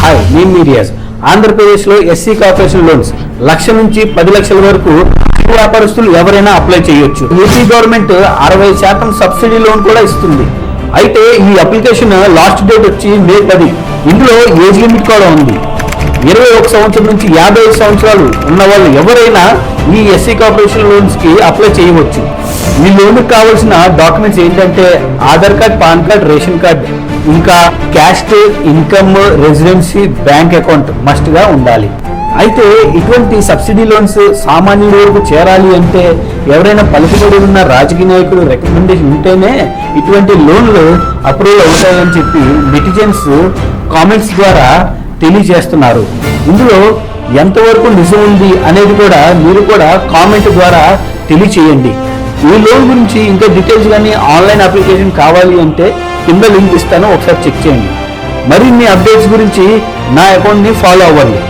Hi, నేను medias. ఆంధ్రప్రదేశ్లో SC corporation loans 1,00,000 నుంచి 10 లక్షల వరకు చిరు వ్యాపారస్తులు ఎవరైనా అప్లై చేయొచ్చు. ఏపీ గవర్నమెంట్ 60% సబ్సిడీ లోన్ కూడా ఇస్తుంది. అయితే ఈ అప్లికేషన్ లాస్ట్ డేట్ వచ్చి మే 10. ఇందులో ఏజ్ లిమిట్ కూడా ఉంది. 21 సంవత్సరం నుంచి 55 సంవత్సరాలు ఉన్న వాళ్ళు ఎవరైనా ఈ ఎస్సీ కార్పొరేషన్ లోన్స్ కి అప్లై చేయవచ్చు. ఈ లోన్ కావాల్సిన డాక్యుమెంట్స్ ఏంటంటే Aadhaar card, PAN card, ration card, ఇంకా caste, income, residency, bank account must గా ఉండాలి. అయితే ఇటువంటి సబ్సిడీ లోన్స్ సామాన్యుల వరకు చేరాలి అంటే ఎవరైనా పలుకుబడి ఉన్న రాజకీయ నాయకుడు రికమెండేషన్ ఉంటేనే ఇటువంటి లోన్లు అప్రూవల్ అవుతాయని చెప్పి నెటిజన్స్ కామెంట్స్ ద్వారా తెలియజేస్తున్నారు. ఇందులో ఎంతవరకు నిజం ఉంది అనేది కూడా మీరు కూడా కామెంట్ ద్వారా తెలియచేయండి. ఈ లోన్ గురించి ఇంకా డీటెయిల్స్ కానీ ఆన్లైన్ అప్లికేషన్ కావాలి అంటే కింద లింక్ ఇస్తాను, ఒకసారి చెక్ చేయండి. మరిన్ని అప్డేట్స్ గురించి నా అకౌంట్ని ఫాలో అవ్వండి.